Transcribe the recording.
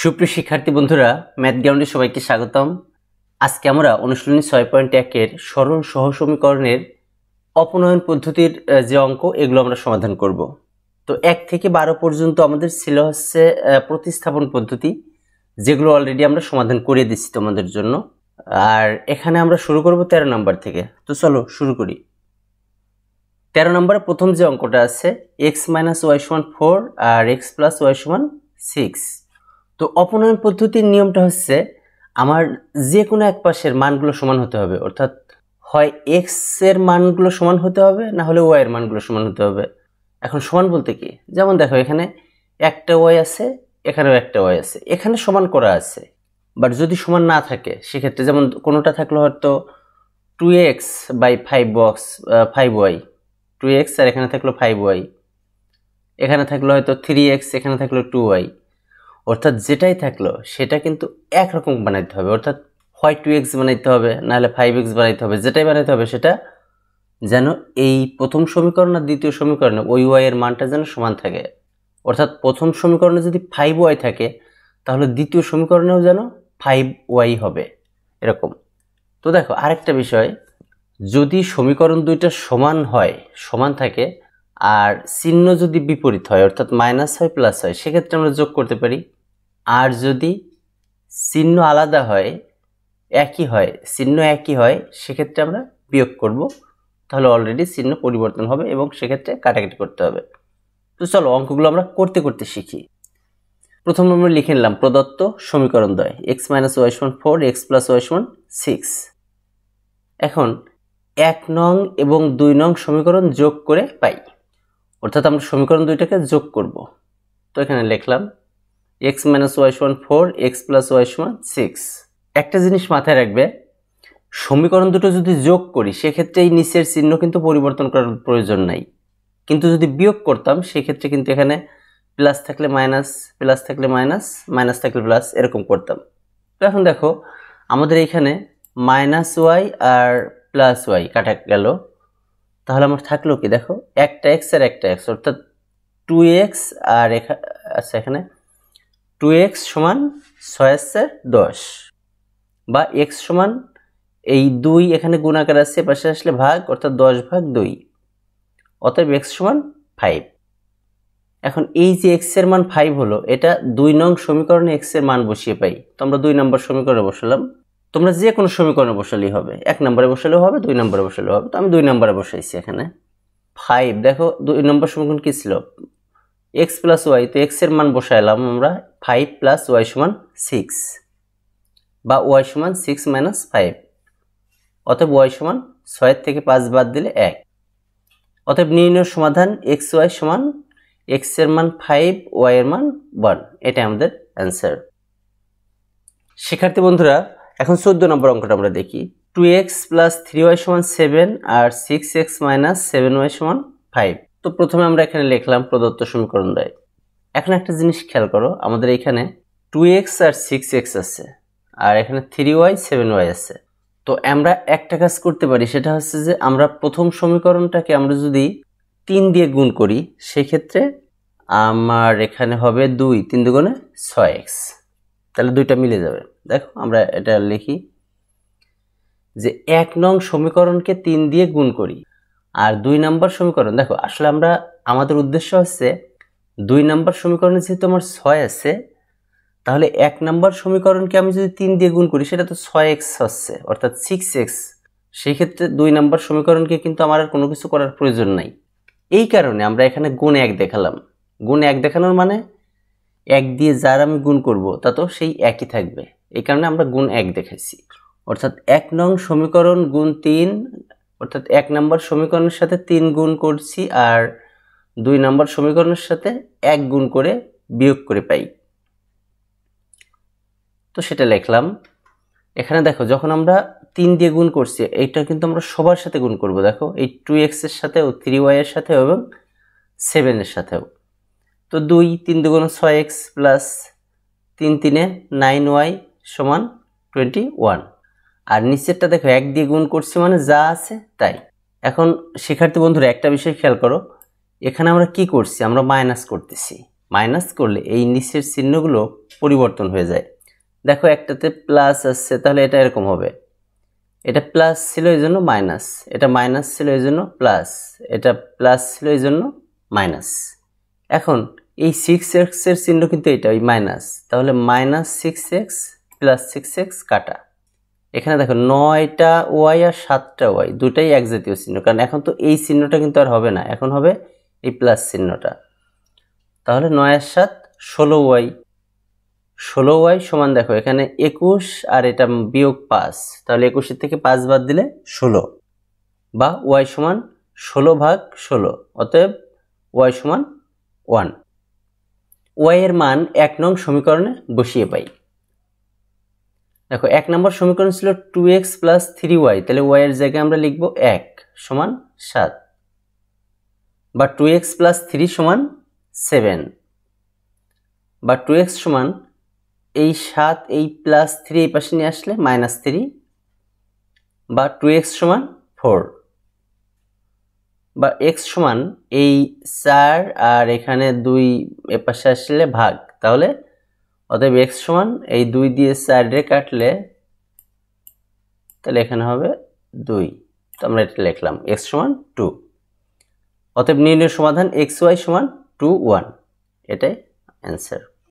সুপ্রিয় শিক্ষার্থী বন্ধুরা, ম্যাথ গ্রাউন্ডে সবাইকে স্বাগতম। আজকে আমরা অনুশীলনী 6.1 সরল সহসমীকরণের অপনয়ন পদ্ধতির যে অঙ্ক এগুলো আমরা সমাধান করব। তো 1 থেকে 12 পর্যন্ত আমাদের ছিল হচ্ছে প্রতিস্থাপন পদ্ধতি, যেগুলো অলরেডি আমরা সমাধান করে দিচ্ছি তোমাদের জন্য। আর এখানে আমরা শুরু করব 13 নম্বর থেকে। তো চলো শুরু করি। 13 নম্বরে প্রথম যে অঙ্কটা আছে x - y = 4 আর x + y = 6। তো অপনয়ন পদ্ধতির নিয়মটা হচ্ছে আমার যে কোনো এক পাশের মানগুলো সমান হতে হবে, অর্থাৎ হয় x এর মানগুলো সমান হতে হবে, না হলে y এর মানগুলো সমান হতে হবে। এখন সমান বলতে কি, যেমন দেখো এখানে একটা y আছে, এখানেও একটা y আছে, এখানে সমান করা আছে। বাট যদি সমান না থাকে সেক্ষেত্রে যেমন কোনোটা থাকলে হয়তো 2x / 5y, 2x আর এখানে থাকলো 5y, এখানে থাকলো হয়তো 3x, এখানে থাকলো 2y, অর্থাৎ যেটাই থাকলো সেটা কিন্তু একরকম বানাইতে হবে। অর্থাৎ হয় 2x বানাইতে হবে, নাহলে 5x বানাইতে হবে। যেটাই বানাইতে হবে সেটা যেন এই প্রথম সমীকরণ আর দ্বিতীয় সমীকরণে ওই y এর মানটা যেন সমান থাকে। অর্থাৎ প্রথম সমীকরণে যদি 5y থাকে তাহলে দ্বিতীয় সমীকরণেও যেন 5y হবে, এরকম। তো দেখো আরেকটা বিষয়, যদি সমীকরণ দুইটা সমান হয়, সমান থাকে, আর চিহ্ন যদি বিপরীত হয় অর্থাৎ মাইনাস হয় প্লাস হয়, সেক্ষেত্রে আমরা যোগ করতে পারি। আর যদি চিহ্ন আলাদা হয়, একই হয়, চিহ্ন একই হয়, সেক্ষেত্রে আমরা বিয়োগ করব। তাহলে অলরেডি চিহ্ন পরিবর্তন হবে এবং সেক্ষেত্রে কাটাকাটি করতে হবে। তো চলো অঙ্কগুলো আমরা করতে করতে শিখি। প্রথম আমরা লিখে নিলাম প্রদত্ত সমীকরণ দ্বয় x - y = 4 x + y = 6। এখন 1 নং এবং 2 নং সমীকরণ যোগ করে পাই, অর্থাৎ আমরা সমীকরণ দুইটাকে যোগ করব। তো এখানে লিখলাম x - y = 4 x + y = 6। একটা জিনিস মাথায় রাখবে, সমীকরণ দুটো যদি যোগ করি সেক্ষেত্রে এই নিচের চিহ্ন কিন্তু পরিবর্তন করার প্রয়োজন নাই, কিন্তু যদি বিয়োগ করতাম সেক্ষেত্রে কিন্তু এখানে প্লাস থাকলে মাইনাস, প্লাস থাকলে মাইনাস, মাইনাস থাকলে প্লাস, এরকম করতাম। তো এখন দেখো আমাদের এইখানে -y আর +y কাটা গেল, তাহলে আমার থাকলো কি, দেখো একটা x আর একটা x, অর্থাৎ 2x আর এখানে 2x = 6 * 10, বা x সমান এই 2 এখানে গুণাকার আছে, পাশে আসলে ভাগ, অর্থাৎ 10/2, অতএব x = 5। এখন এই যে x এর মান 5 হলো, এটা 2 নং সমীকরণে x এর মান বসিয়ে পাই। তো আমরা 2 নম্বর সমীকরণে বসালাম। তোমরা যে কোনো সমীকরণে বসালেই হবে, 1 নম্বরে বসালেও হবে, 2 নম্বরে বসালেও হবে। তো আমি 2 নম্বরে বসাইছি এখানে 5। দেখো 2 নম্বর সমীকরণ কি ছিল, x + y, তো x এর মান বসাইলাম আমরা 5 + y = 6, বা y = 6 - 5, অতএব y = 6 থেকে 5 বাদ দিলে 1। অতএব নির্ণয় সমাধান xy = x এর মান 5, y এর মান 1। এটা আমাদের অ্যান্সার। শিক্ষার্থী বন্ধুরা, এখন 14 নম্বর অঙ্কটা আমরা দেখি। 2x + 3y = 7 আর 6x - 7y = 5। তো প্রথমে আমরা এখানে লিখলাম প্রদত্ত সমীকরণ দ্বয়। এখন একটা জিনিস খেয়াল করো, আমাদের এখানে 2x আর 6x আছে, আর এখানে 3y 7y আছে। তো আমরা একটা কাজ করতে পারি, সেটা হচ্ছে যে আমরা প্রথম সমীকরণটাকে আমরা যদি 3 দিয়ে গুণ করি সেক্ষেত্রে আমার এখানে হবে 2, 3 × 2 = 6x, তাহলে দুইটা মিলে যাবে। দেখো আমরা এটা লিখি যে 1 নং সমীকরণকে 3 দিয়ে গুণ করি, আর 2 নম্বর সমীকরণ, দেখো আসলে আমাদের উদ্দেশ্য হচ্ছে 2 নম্বর সমীকরণে যেহেতু আমার 6 আছে, তাহলে 1 নম্বর সমীকরণকে আমি যদি 3 দিয়ে গুণ করি সেটা তো 6x হচ্ছে, অর্থাৎ 6x। সেই ক্ষেত্রে 2 নম্বর সমীকরণকে কিন্তু আমার আর কোনো কিছু করার প্রয়োজন নাই। এই কারণে আমরা এখানে গুণ 1 দেখালাম। গুণ 1 দেখানোর মানে 1 দিয়ে যার আমি গুণ করব তা তো সেই একই থাকবে, এই কারণে আমরা গুণ 1 দেখাইছি। অর্থাৎ 1 নং সমীকরণ গুণ 3, অর্থাৎ 1 নম্বর সমীকরণের সাথে 3 গুণ করছি, আর 2 নম্বর সমীকরণের সাথে 1 গুণ করে বিয়োগ করে পাই। তো সেটা লিখলাম। এখানে দেখো যখন আমরা 3 দিয়ে গুণ করছি, এইটা কিন্তু আমরা সবার সাথে গুণ করব। দেখো এই 2x এর সাথেও, 3y এর সাথেও এবং 7 এর সাথেও। তো 2, 3 × 2 = 6x প্লাস 3 × 3 = 9y = 21। আর নিচেরটা দেখো 1 দিয়ে গুণ করছি মানে যা আছে তাই। এখন শিক্ষার্থী বন্ধুরা একটা বিষয় খেয়াল করো, এখানে আমরা কি করছি, আমরা মাইনাস করতেছি। মাইনাস করলে এই নিচের চিহ্নগুলো পরিবর্তন হয়ে যায়। দেখো একটাতে প্লাস আসছে, তাহলে এটা এরকম হবে, এটা প্লাস ছিল এই জন্য মাইনাস, এটা মাইনাস ছিল এই জন্য প্লাস, এটা প্লাস ছিল এই জন্য মাইনাস। এখন এই 6x এর চিহ্ন কিন্তু এটা ওই মাইনাস, তাহলে -6x + 6x কাটা। এখানে দেখো 9টা ওয়াই আর 7টা ওয়াই দুটাই এক জাতীয় চিহ্ন, কারণ এখন তো এই চিহ্নটা কিন্তু আর হবে না, এখন হবে এই প্লাস চিহ্নটা। তাহলে 9 আর 7 16y, 16y সমান দেখো এখানে 21 আর এটা বিয়োগ 5, তাহলে 21 থেকে 5 বাদ দিলে 16, বা y সমান 16/16, অতএব y সমান 1। y এর মান 1 নং সমীকরণে বসিয়ে পাই। দেখো 1 নম্বর সমীকরণ ছিল 2x + 3y, তাহলে y এর জায়গায় আমরা লিখব 1 সমান 7, বা 2x + 3 সমান 7, বা 2x সমান এই 7 এই +3 এই পাশে নিয়ে আসলে -3, বা 2x সমান 4, বা x সমান এই 4 আর এখানে 2 এ পাশে আসলে ভাগ, তাহলে অতএব x সমান এই 2 দিয়ে 4 রে কাটলে তাহলে এখানে হবে 2, তো আমরা এটা লিখলাম x সমান 2। অতএব নির্ণয় সমাধান xy সমান 2 1, এটাই অ্যান্সার।